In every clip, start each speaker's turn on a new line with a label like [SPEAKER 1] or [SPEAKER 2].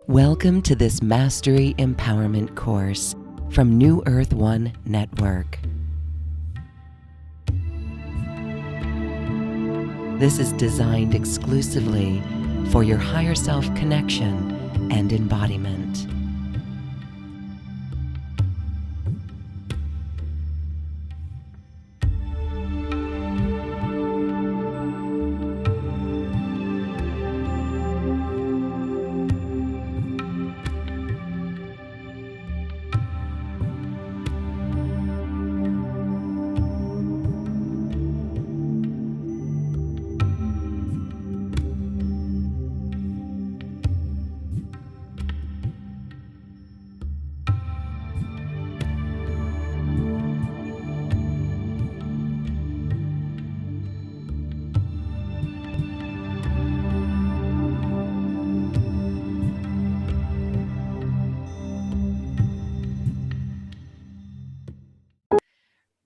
[SPEAKER 1] Welcome to this Mastery Empowerment course from New Earth One Network. This is designed exclusively for your higher self connection and embodiment.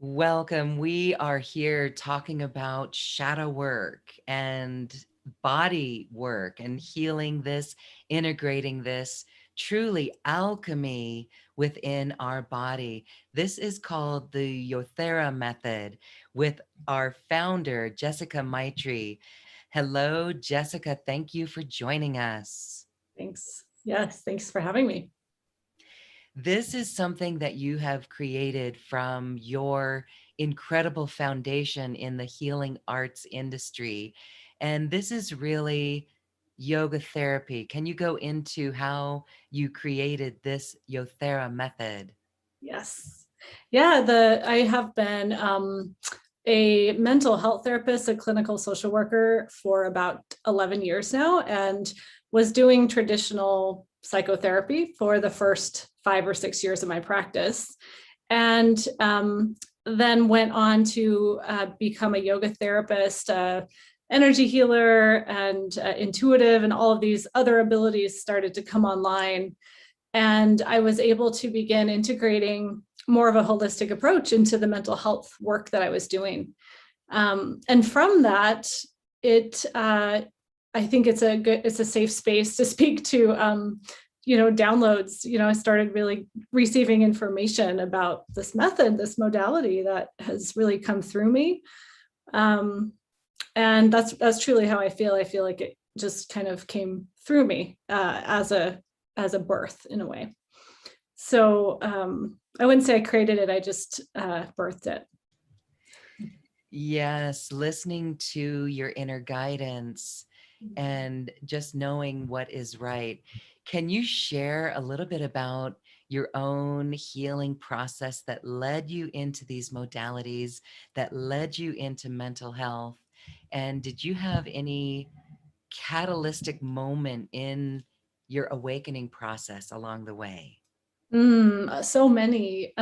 [SPEAKER 1] Welcome. We are here talking about shadow work and body work and healing this, integrating this truly alchemy within our body. This is called the Yothera method with our founder, Jessica Maitri. Hello, Jessica. Thank you for joining us.
[SPEAKER 2] Thanks. Yes, thanks for having me.
[SPEAKER 1] This is something that you have created from your incredible foundation in the healing arts industry. And this is really yoga therapy. Can you go into how you created this Yothera method?
[SPEAKER 2] Yes. Yeah, I have been a mental health therapist, a clinical social worker for about 11 years now, and was doing traditional psychotherapy for the first 5 or 6 years of my practice. And then went on to become a yoga therapist, energy healer, and intuitive, and all of these other abilities started to come online. And I was able to begin integrating more of a holistic approach into the mental health work that I was doing. And from that, I think it's a safe space to speak to, downloads. I started really receiving information about this method, this modality that has really come through me. And that's truly how I feel. I feel like it just kind of came through me as a birth in a way. So I wouldn't say I created it, I just birthed it.
[SPEAKER 1] Yes, listening to your inner guidance and just knowing what is right. Can you share a little bit about your own healing process that led you into these modalities, that led you into mental health? And did you have any catalytic moment in your awakening process along the way?
[SPEAKER 2] So many.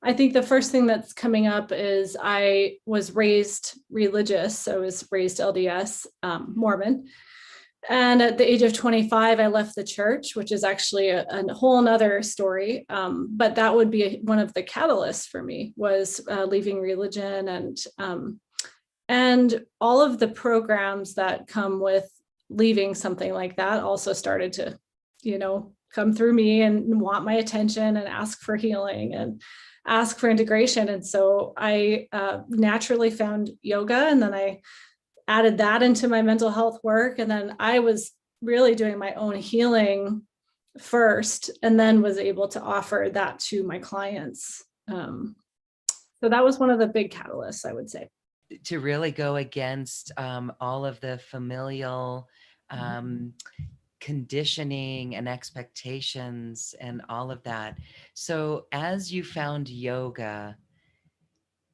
[SPEAKER 2] I think the first thing that's coming up is I was raised religious. I was raised LDS, Mormon. And at the age of 25, I left the church, which is actually a whole nother story. But that would be one of the catalysts for me, was leaving religion, and all of the programs that come with leaving something like that also started to, come through me and want my attention and ask for healing and ask for integration. And so I naturally found yoga, and then I added that into my mental health work. And then I was really doing my own healing first, and then was able to offer that to my clients. So that was one of the big catalysts, I would say.
[SPEAKER 1] To really go against all of the familial conditioning and expectations and all of that. So as you found yoga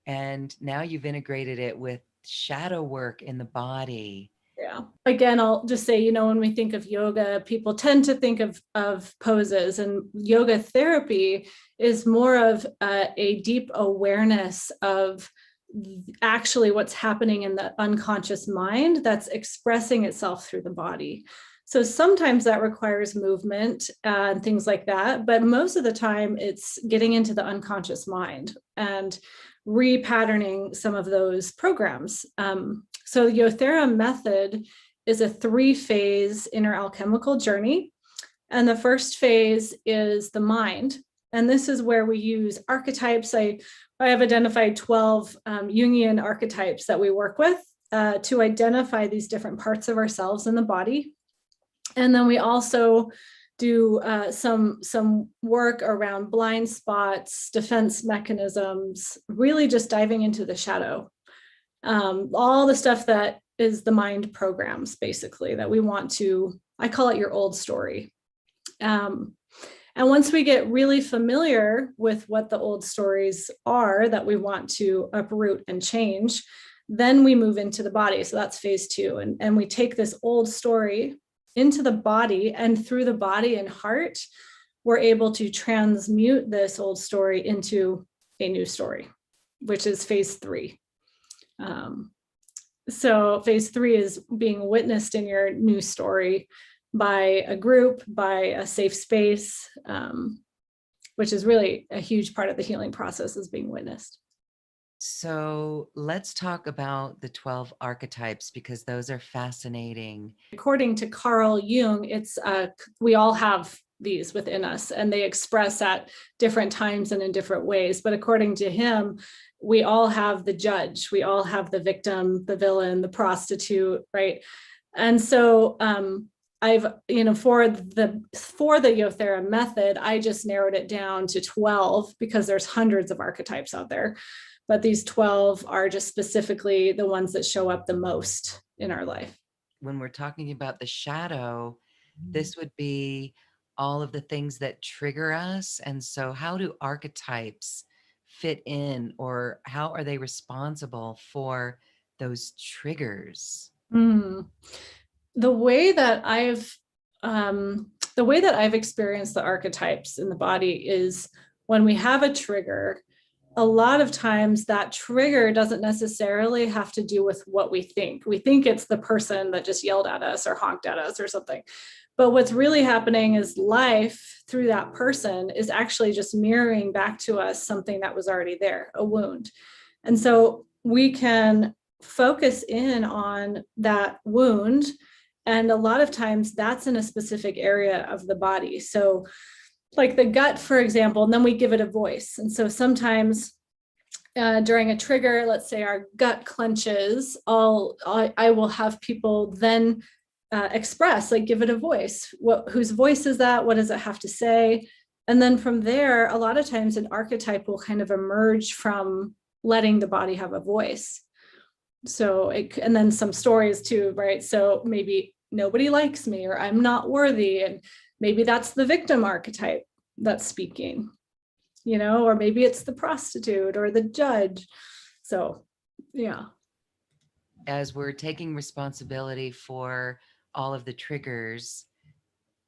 [SPEAKER 1] and now you've integrated it with shadow work in the body.
[SPEAKER 2] Yeah. Again, I'll just say, when we think of yoga, people tend to think of poses, and yoga therapy is more of a deep awareness of actually what's happening in the unconscious mind that's expressing itself through the body. So sometimes that requires movement and things like that. But most of the time, it's getting into the unconscious mind and repatterning some of those programs. So the Yothera method is a 3-phase inner alchemical journey. And the first phase is the mind. And this is where we use archetypes. I have identified 12 Jungian archetypes that we work with to identify these different parts of ourselves in the body. And then we also do some work around blind spots, defense mechanisms, really just diving into the shadow. All the stuff that is the mind programs, basically, that we want to, I call it your old story. And once we get really familiar with what the old stories are that we want to uproot and change, then we move into the body. So that's phase 2. And we take this old story into the body, and through the body and heart, we're able to transmute this old story into a new story, which is phase 3. So phase 3 is being witnessed in your new story by a group, by a safe space, which is really a huge part of the healing process, is being witnessed.
[SPEAKER 1] So let's talk about the 12 archetypes, because those are fascinating.
[SPEAKER 2] According to Carl Jung, it's we all have these within us, and they express at different times and in different ways. But according to him, we all have the judge, we all have the victim, the villain, the prostitute, right? And so I've, for the Yothera method, I just narrowed it down to 12 because there's hundreds of archetypes out there. But these 12 are just specifically the ones that show up the most in our life.
[SPEAKER 1] When we're talking about the shadow, this would be all of the things that trigger us. And so how do archetypes fit in, or how are they responsible for those triggers?
[SPEAKER 2] The way that I've experienced the archetypes in the body is when we have a trigger, a lot of times that trigger doesn't necessarily have to do with what we think. We think it's the person that just yelled at us or honked at us or something. But what's really happening is life through that person is actually just mirroring back to us something that was already there, a wound. And so we can focus in on that wound. And a lot of times that's in a specific area of the body. So like the gut, for example, and then we give it a voice. And so sometimes during a trigger, let's say our gut clenches, I will have people then express, like give it a voice. Whose voice is that? What does it have to say? And then from there, a lot of times an archetype will kind of emerge from letting the body have a voice. So, and then some stories too, right? So maybe nobody likes me, or I'm not worthy. And maybe that's the victim archetype that's speaking, or maybe it's the prostitute or the judge. So, yeah.
[SPEAKER 1] As we're taking responsibility for all of the triggers,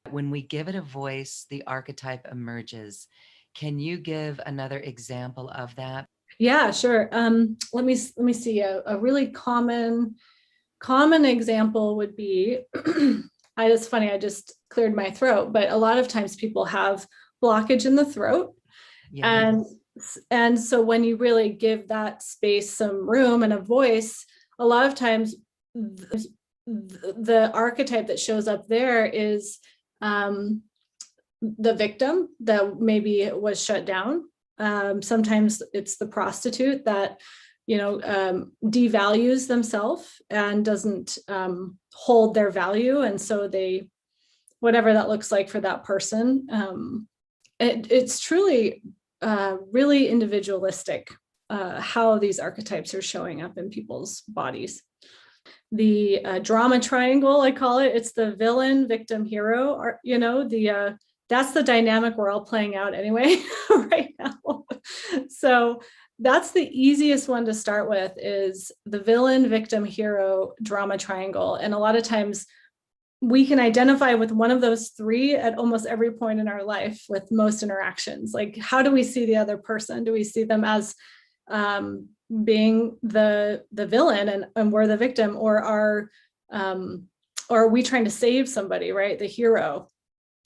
[SPEAKER 1] when we give it a voice, the archetype emerges. Can you give another example of that?
[SPEAKER 2] Yeah, sure. Let me see. A really common example would be, it's funny, I just cleared my throat, but a lot of times people have blockage in the throat. Yes. And so when you really give that space some room and a voice, a lot of times the archetype that shows up there is the victim that maybe was shut down. Sometimes it's the prostitute that devalues themselves and doesn't hold their value, and so they, whatever that looks like for that person, it's truly really individualistic how these archetypes are showing up in people's bodies. The drama triangle, I call it, it's the villain, victim, hero, or, that's the dynamic we're all playing out anyway right now. So that's the easiest one to start with, is the villain, victim, hero, drama triangle. And a lot of times we can identify with one of those three at almost every point in our life with most interactions. Like, how do we see the other person? Do we see them as being the villain and we're the victim, or Or are we trying to save somebody, right? The hero.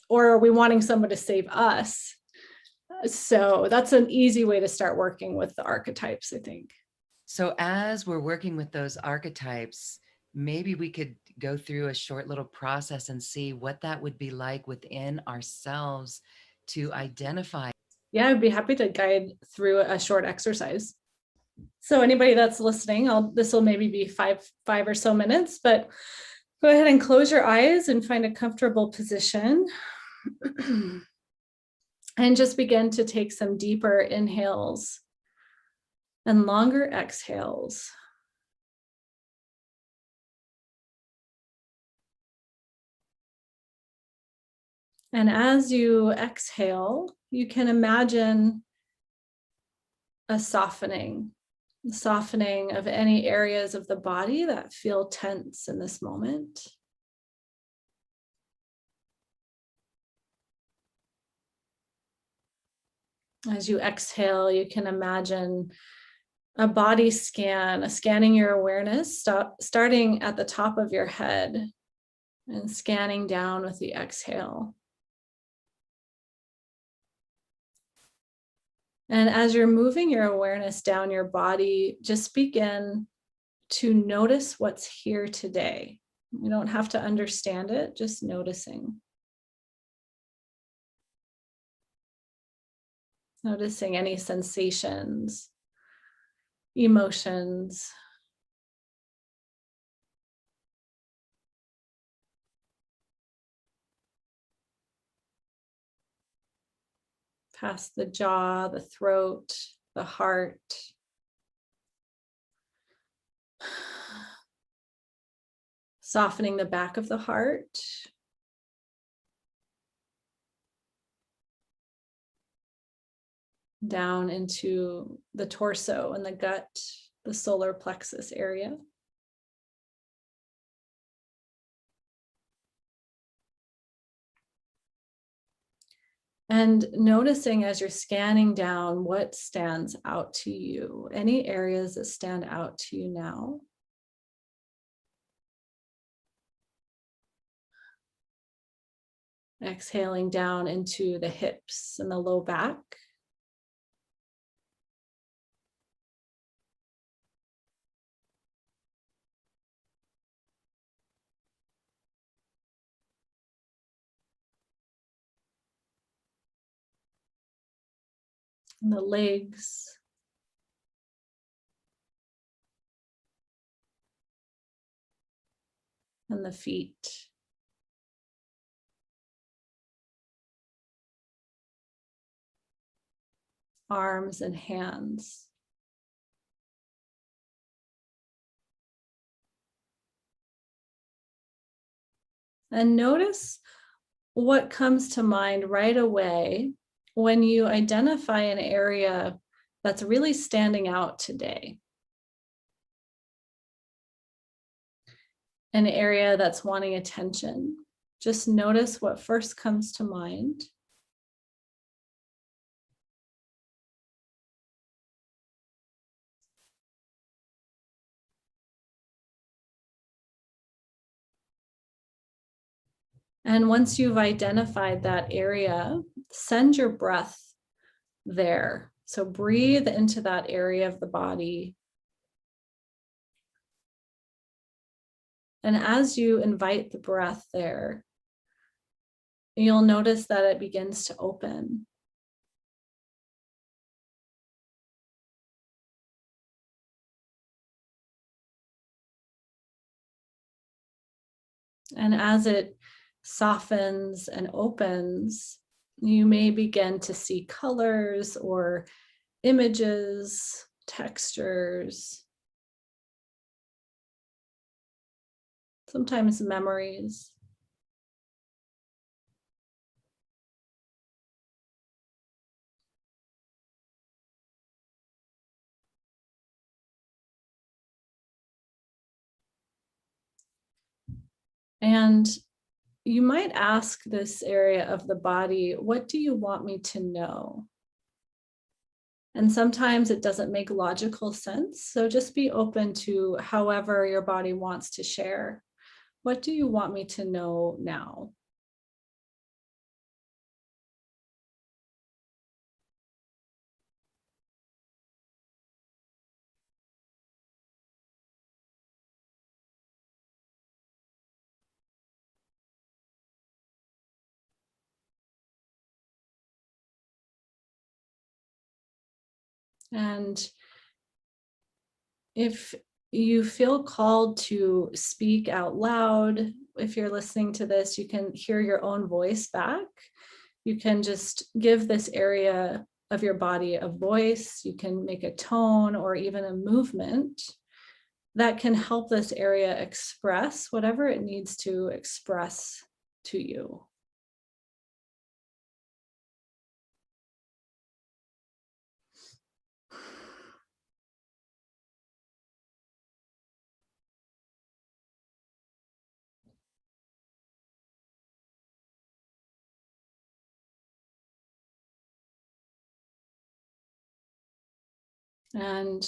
[SPEAKER 2] Or are we wanting someone to save us? So that's an easy way to start working with the archetypes, I think.
[SPEAKER 1] So as we're working with those archetypes, maybe we could go through a short little process and see what that would be like within ourselves to identify.
[SPEAKER 2] Yeah, I'd be happy to guide through a short exercise. So anybody that's listening, this will maybe be five or so minutes, but go ahead and close your eyes and find a comfortable position. And just begin to take some deeper inhales and longer exhales. And as you exhale, you can imagine a softening of any areas of the body that feel tense in this moment. As you exhale, you can imagine a body scan, scanning your awareness, starting at the top of your head and scanning down with the exhale. And as you're moving your awareness down your body, just begin to notice what's here today. You don't have to understand it, just noticing. Noticing any sensations, emotions. Past the jaw, the throat, the heart. Softening the back of the heart. Down into the torso and the gut, the solar plexus area. And noticing as you're scanning down what stands out to you, any areas that stand out to you now. Exhaling down into the hips and the low back. And the legs. And the feet. Arms and hands. And notice what comes to mind right away when you identify an area that's really standing out today. An area that's wanting attention. Just notice what first comes to mind. And once you've identified that area, send your breath there. So breathe into that area of the body. And as you invite the breath there, you'll notice that it begins to open. And as it softens and opens, you may begin to see colors or images, textures, sometimes memories. And you might ask this area of the body, what do you want me to know? And sometimes it doesn't make logical sense. So just be open to however your body wants to share What do you want me to know now? And if you feel called to speak out loud, if you're listening to this, you can hear your own voice back. You can just give this area of your body a voice. You can make a tone or even a movement that can help this area express whatever it needs to express to you. And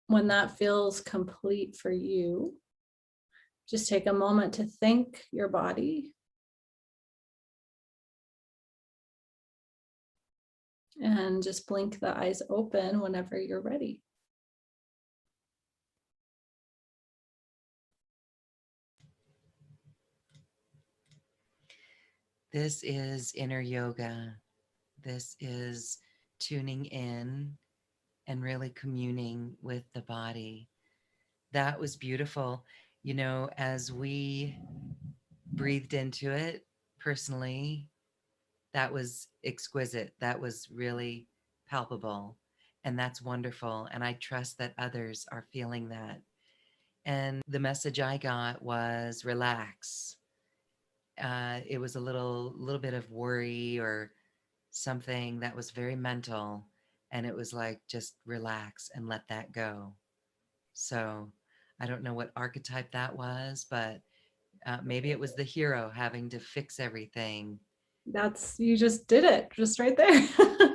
[SPEAKER 2] when that feels complete for you, just take a moment to thank your body and just blink the eyes open whenever you're ready.
[SPEAKER 1] This is inner yoga. This is tuning in and really communing with the body. That was beautiful. You know, as we breathed into it personally, that was exquisite. That was really palpable. And that's wonderful. And I trust that others are feeling that. And the message I got was relax. It was a little bit of worry or something that was very mental. And it was like, just relax and let that go. So I don't know what archetype that was, but maybe it was the hero having to fix everything.
[SPEAKER 2] You just did it just right there.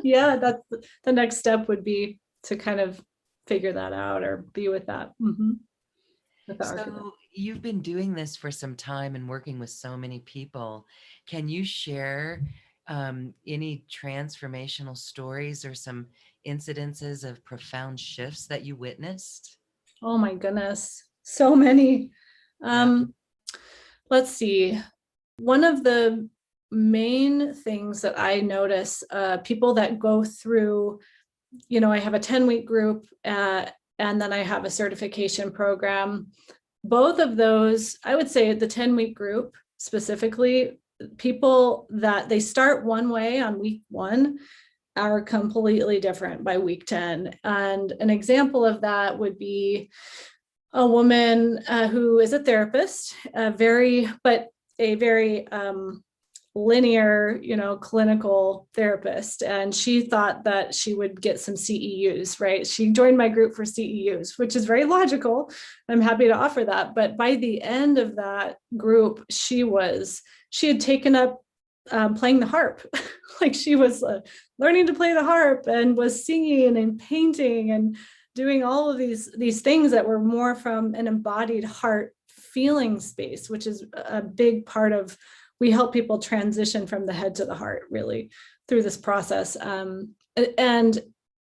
[SPEAKER 2] Yeah, that's the next step would be to kind of figure that out or be with that. With the archetype.
[SPEAKER 1] So you've been doing this for some time and working with so many people. Can you share any transformational stories or some incidences of profound shifts that you witnessed?
[SPEAKER 2] Oh my goodness, so many.
[SPEAKER 1] Yeah.
[SPEAKER 2] Let's see. One of the main things that I notice, people that go through, I have a 10-week group, and then I have a certification program. Both of those, I would say the 10-week group specifically, people that they start one way on week 1 are completely different by week 10. And an example of that would be a woman who is a therapist, a very linear, clinical therapist. And she thought that she would get some CEUs, right? She joined my group for CEUs, which is very logical. I'm happy to offer that. But by the end of that group, she had taken up playing the harp. Like she was learning to play the harp and was singing and painting and doing all of these things that were more from an embodied heart feeling space, which is a big part of, we help people transition from the head to the heart really through this process. And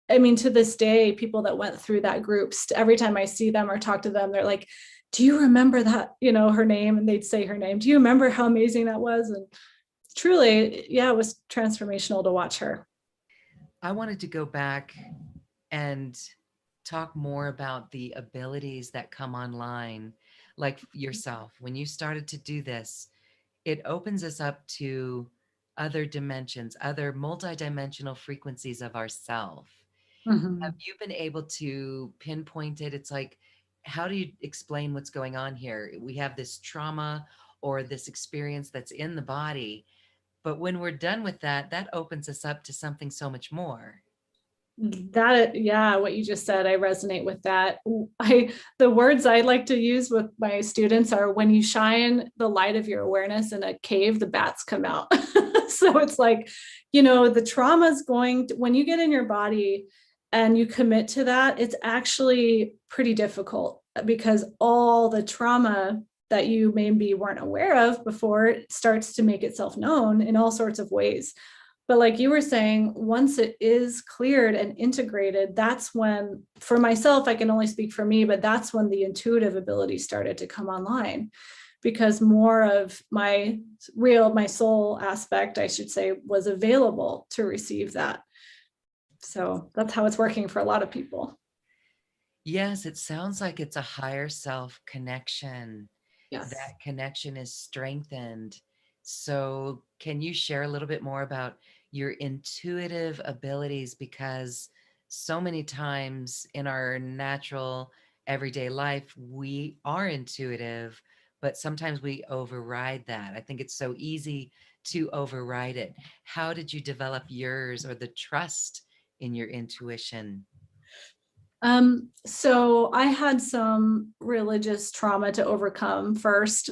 [SPEAKER 2] I mean, to this day, people that went through that group, every time I see them or talk to them, they're like, do you remember that, her name? And they'd say her name. Do you remember how amazing that was? And truly, yeah, it was transformational to watch her.
[SPEAKER 1] I wanted to go back and talk more about the abilities that come online, like yourself. When you started to do this, it opens us up to other dimensions, other multidimensional frequencies of ourself. Have
[SPEAKER 2] Mhm.
[SPEAKER 1] you been able to pinpoint it? It's like, how do you explain what's going on here? We have this trauma or this experience that's in the body, but when we're done with that, that opens us up to something so much more.
[SPEAKER 2] Yeah, what you just said, I resonate with that. The words I like to use with my students are, when you shine the light of your awareness in a cave, the bats come out. So it's like, the trauma is when you get in your body and you commit to that, it's actually pretty difficult because all the trauma that you maybe weren't aware of before it starts to make itself known in all sorts of ways. But like you were saying, once it is cleared and integrated, that's when, for myself, I can only speak for me, but that's when the intuitive ability started to come online, because more of my soul aspect, I should say, was available to receive that. So that's how it's working for a lot of people.
[SPEAKER 1] Yes, it sounds like it's a higher self connection.
[SPEAKER 2] Yes.
[SPEAKER 1] That connection is strengthened. So, can you share a little bit more about your intuitive abilities? Because so many times in our natural everyday life, we are intuitive, but sometimes we override that. I think it's so easy to override it. How did you develop yours, or the trust in your intuition?
[SPEAKER 2] So I had some religious trauma to overcome first,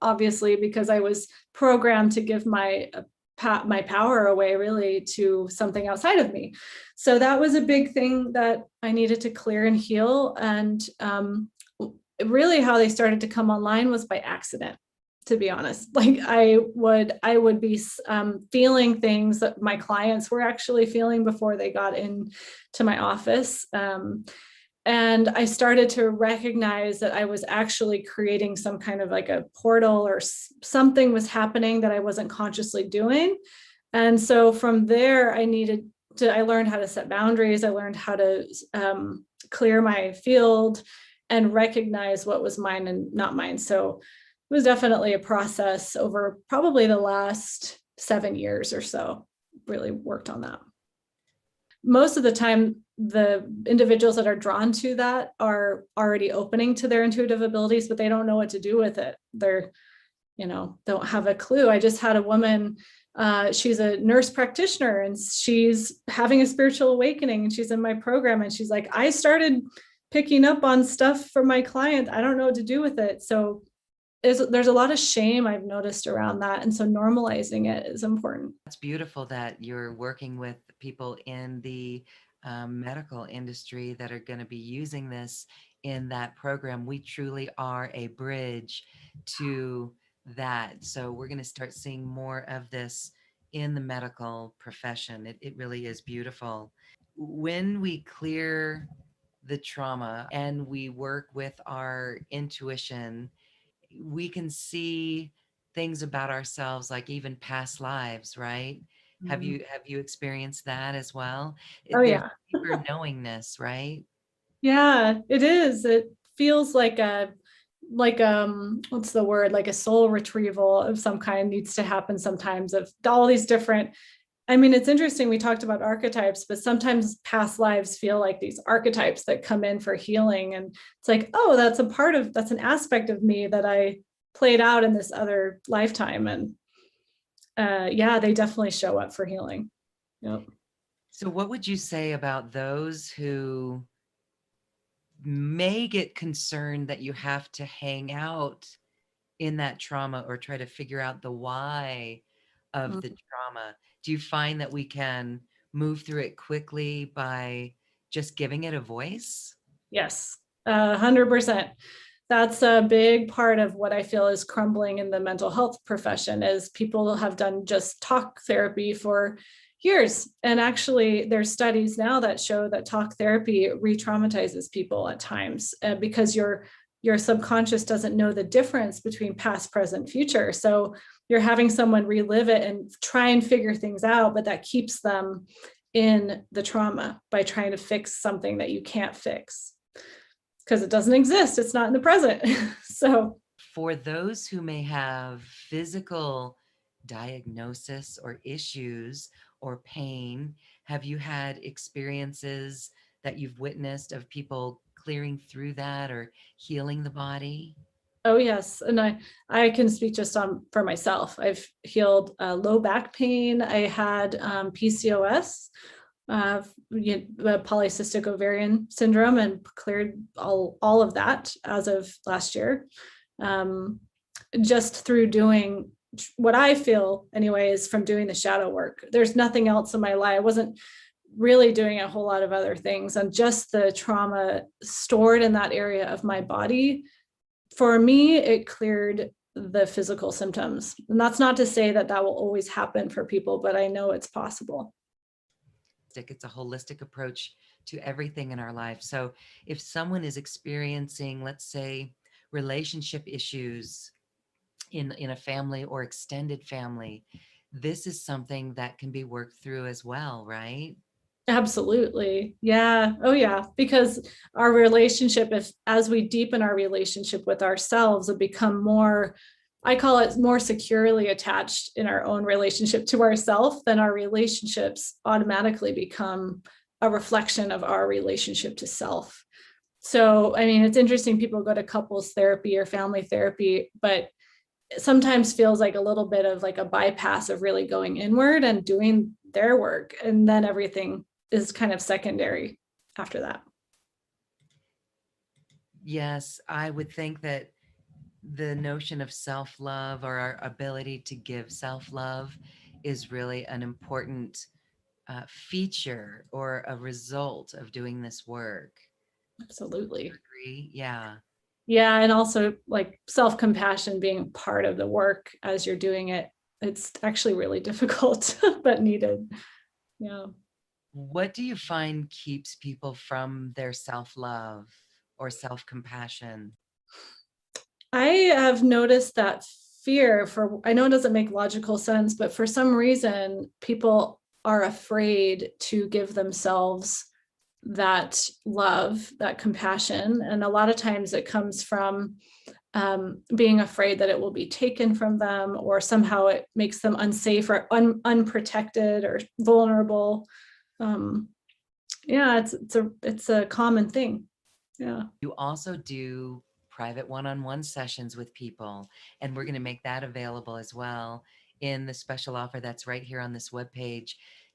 [SPEAKER 2] obviously, because I was programmed to give my power away really to something outside of me. So that was a big thing that I needed to clear and heal. And really how they started to come online was by accident, to be honest. Like I would be feeling things that my clients were actually feeling before they got into my office. And I started to recognize that I was actually creating some kind of like a portal, or something was happening that I wasn't consciously doing. And so from there, I learned how to set boundaries. I learned how to clear my field and recognize what was mine and not mine. So it was definitely a process over probably the last 7 years or so, really worked on that. Most of the time, the individuals that are drawn to that are already opening to their intuitive abilities, but they don't know what to do with it. They're, don't have a clue. I just had a woman, she's a nurse practitioner, and she's having a spiritual awakening, and she's in my program, and she's like, I started picking up on stuff from my client. I don't know what to do with it. So there's a lot of shame I've noticed around that. And so normalizing it is important.
[SPEAKER 1] It's beautiful that you're working with people in the medical industry that are going to be using this in that program. We truly are a bridge to that. So we're going to start seeing more of this in the medical profession. It really is beautiful. When we clear the trauma and we work with our intuition, we can see things about ourselves, like even past lives, right? Have you experienced that as well?
[SPEAKER 2] Oh
[SPEAKER 1] There's
[SPEAKER 2] yeah.
[SPEAKER 1] deeper knowingness, right?
[SPEAKER 2] Yeah, it is. It feels like what's the word? Like a soul retrieval of some kind needs to happen sometimes, of all these different. I mean, it's interesting. We talked about archetypes, but sometimes past lives feel like these archetypes that come in for healing. And it's like, oh, that's an aspect of me that I played out in this other lifetime. And yeah, they definitely show up for healing. Yep.
[SPEAKER 1] So what would you say about those who may get concerned that you have to hang out in that trauma or try to figure out the why of the trauma? Do you find that we can move through it quickly by just giving it a voice?
[SPEAKER 2] Yes, 100%. That's a big part of what I feel is crumbling in the mental health profession, is people have done just talk therapy for years. And actually, there's studies now that show that talk therapy re-traumatizes people at times, because your subconscious doesn't know the difference between past, present, future. So you're having someone relive it and try and figure things out, but that keeps them in the trauma by trying to fix something that you can't fix because it doesn't exist. It's not in the present. So
[SPEAKER 1] For those who may have physical diagnosis or issues or pain, have you had experiences that you've witnessed of people clearing through that or healing the body?
[SPEAKER 2] oh yes, and I can speak just on for myself. I've healed low back pain. I had PCOS, polycystic ovarian syndrome, and cleared all of that as of last year, just through doing what I feel anyway is from doing the shadow work. There's nothing else in my life. I wasn't really doing a whole lot of other things, and just the trauma stored in that area of my body for me, it cleared the physical symptoms. And that's not to say that that will always happen for people, but I know it's possible.
[SPEAKER 1] It's a holistic approach to everything in our life. So if someone is experiencing, let's say, relationship issues in a family or extended family, this is something that can be worked through as well, right?
[SPEAKER 2] Absolutely. Yeah. Oh, yeah. Because our relationship, if as we deepen our relationship with ourselves, it become more, I call it more securely attached in our own relationship to ourselves, then our relationships automatically become a reflection of our relationship to self. So, I mean, it's interesting. People go to couples therapy or family therapy, but it sometimes feels like a little bit of like a bypass of really going inward and doing their work. And then everything is kind of secondary after that.
[SPEAKER 1] Yes, I would think that the notion of self-love or our ability to give self-love is really an important feature or a result of doing this work.
[SPEAKER 2] Absolutely.
[SPEAKER 1] Agree? Yeah.
[SPEAKER 2] Yeah. And also like self-compassion being part of the work as you're doing it. It's actually really difficult, but needed. Yeah.
[SPEAKER 1] What do you find keeps people from their self-love or self-compassion?
[SPEAKER 2] I have noticed that fear for, I know it doesn't make logical sense, but for some reason, people are afraid to give themselves that love, that compassion. And a lot of times it comes from being afraid that it will be taken from them, or somehow it makes them unsafe or unprotected or vulnerable. Um, yeah, it's a common thing. Yeah.
[SPEAKER 1] You also do private one-on-one sessions with people, and we're going to make that available as well in the special offer that's right here on this webpage.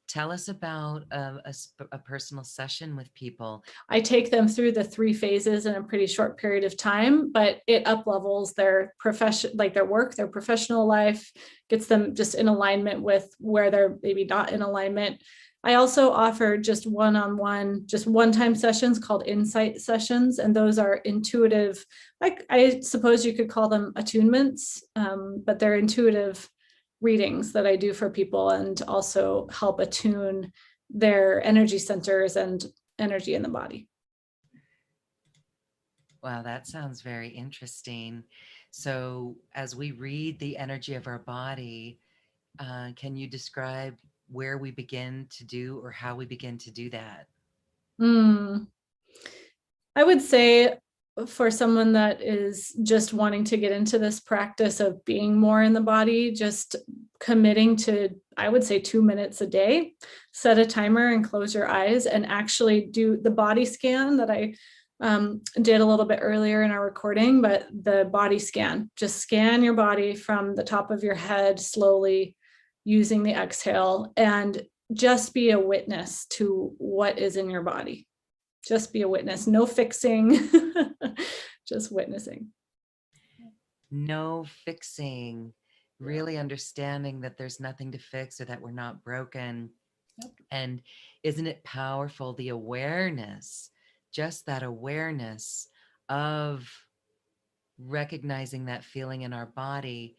[SPEAKER 1] Tell us about a personal session with people.
[SPEAKER 2] I take them through the 3 phases in a pretty short period of time, but it up levels their profession, like their work, their professional life, gets them just in alignment with where they're maybe not in alignment. I also offer just one-on-one, just one-time sessions called insight sessions. And those are intuitive, like I suppose you could call them attunements, but they're intuitive readings that I do for people and also help attune their energy centers and energy in the body.
[SPEAKER 1] Wow, that sounds very interesting. So as we read the energy of our body, can you describe where we begin to do or how we begin to do that?
[SPEAKER 2] Mm. I would say for someone that is just wanting to get into this practice of being more in the body, just committing to, I would say 2 minutes a day, set a timer and close your eyes and actually do the body scan that I did a little bit earlier in our recording, but the body scan, just scan your body from the top of your head slowly using the exhale and just be a witness to what is in your body. Just be a witness, no fixing, just witnessing.
[SPEAKER 1] No fixing, really understanding that there's nothing to fix or that we're not broken.
[SPEAKER 2] Yep.
[SPEAKER 1] And isn't it powerful, the awareness, just that awareness of recognizing that feeling in our body,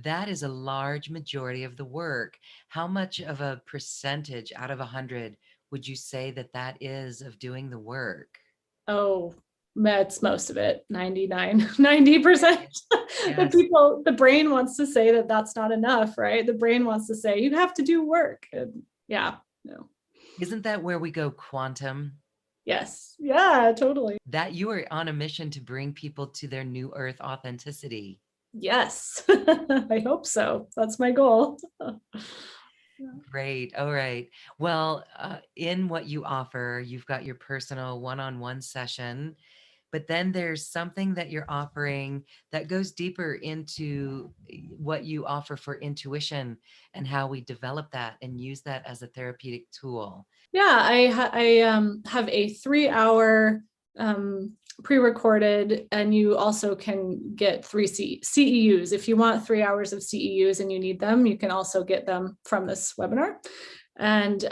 [SPEAKER 1] that is a large majority of the work. How much of a percentage out of 100 would you say that that is of doing the work?
[SPEAKER 2] Oh, that's most of it, 99, 90%. The
[SPEAKER 1] Yes.
[SPEAKER 2] people, the brain wants to say that that's not enough, right? The brain wants to say, you have to do work. And yeah, no.
[SPEAKER 1] Isn't that where we go quantum?
[SPEAKER 2] Yes. Yeah, totally.
[SPEAKER 1] That you are on a mission to bring people to their new earth authenticity.
[SPEAKER 2] Yes. I hope so. That's my goal.
[SPEAKER 1] Great. All right. Well, in what you offer, you've got your personal one-on-one session, but then there's something that you're offering that goes deeper into what you offer for intuition and how we develop that and use that as a therapeutic tool.
[SPEAKER 2] Yeah, I have a 3-hour pre-recorded, and you also can get 3 CEUs. If you want 3 hours of CEUs and you need them, you can also get them from this webinar. And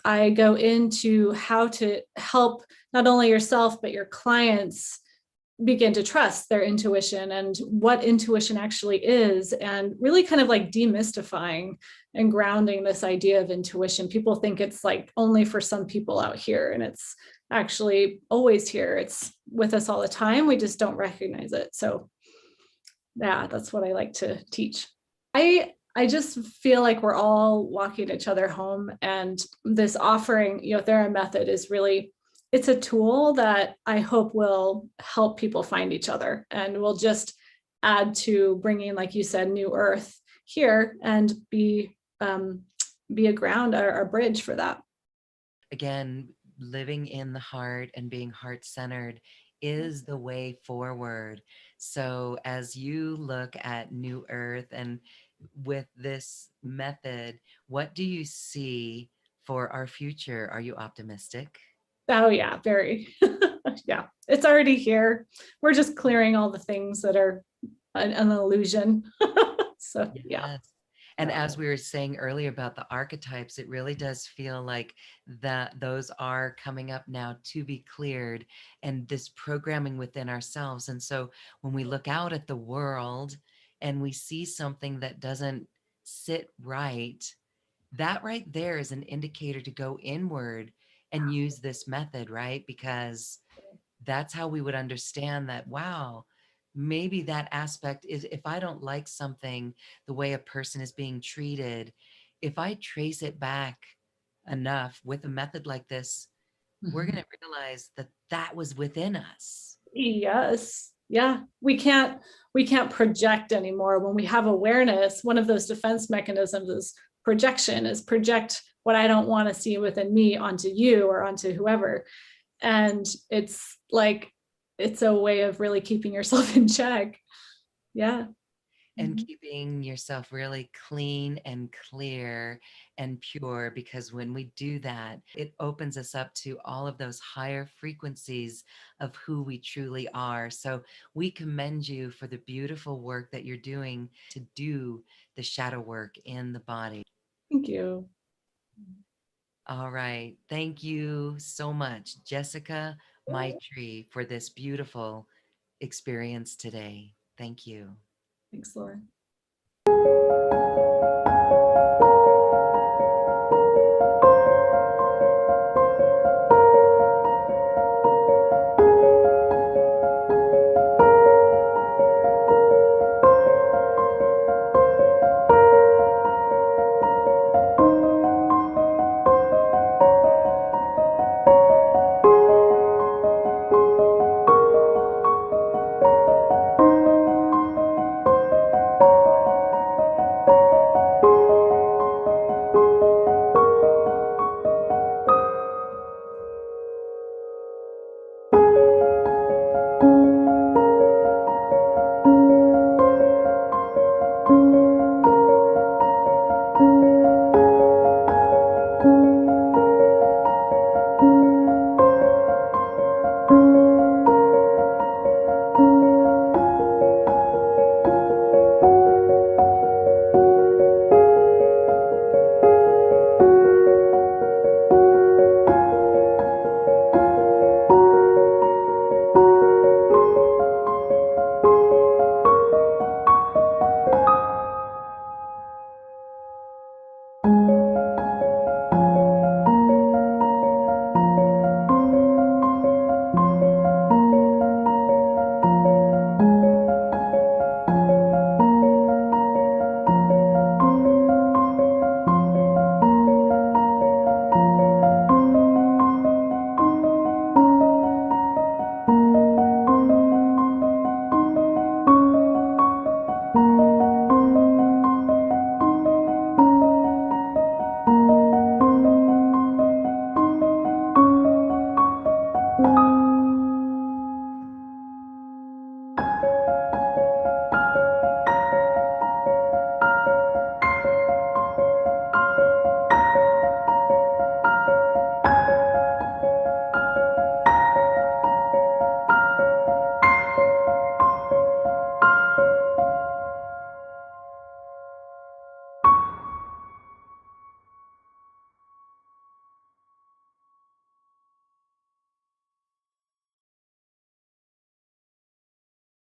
[SPEAKER 2] I go into how to help not only yourself, but your clients begin to trust their intuition and what intuition actually is, and really kind of like demystifying and grounding this idea of intuition. People think it's like only for some people out here, and it's actually always here. It's with us all the time. We just don't recognize it. So yeah, that's what I like to teach. I just feel like we're all walking each other home, and this offering Yothera method is really, it's a tool that I hope will help people find each other, and will just add to bringing, like you said, new earth here, and be a ground or a bridge for that.
[SPEAKER 1] Again, living in the heart and being heart-centered is the way forward. So as you look at New Earth and with this method, what do you see for our future? Are you optimistic?
[SPEAKER 2] Oh yeah, very. Yeah, it's already here. We're just clearing all the things that are an illusion. So yeah.
[SPEAKER 1] Yes. And
[SPEAKER 2] Yeah.
[SPEAKER 1] as we were saying earlier about the archetypes, it really does feel like that those are coming up now to be cleared, and this programming within ourselves. And so when we look out at the world and we see something that doesn't sit right, that right there is an indicator to go inward and use this method, right? Because that's how we would understand that, wow, maybe that aspect is, if I don't like something, the way a person is being treated, if I trace it back enough with a method like this, we're going
[SPEAKER 2] Mhm.
[SPEAKER 1] to realize that that was within us.
[SPEAKER 2] Yes. Yeah. We can't project anymore. When we have awareness, one of those defense mechanisms is projection, is project what I don't want to see within me onto you or onto whoever. And it's like, it's a way of really keeping yourself in check. Yeah.
[SPEAKER 1] And
[SPEAKER 2] Mhm.
[SPEAKER 1] keeping yourself really clean and clear and pure, because when we do that, it opens us up to all of those higher frequencies of who we truly are. So we commend you for the beautiful work that you're doing to do the shadow work in the body.
[SPEAKER 2] Thank you.
[SPEAKER 1] All right. Thank you so much, Jessica Maitri, for this beautiful experience today. Thank you.
[SPEAKER 2] Thanks, Laura.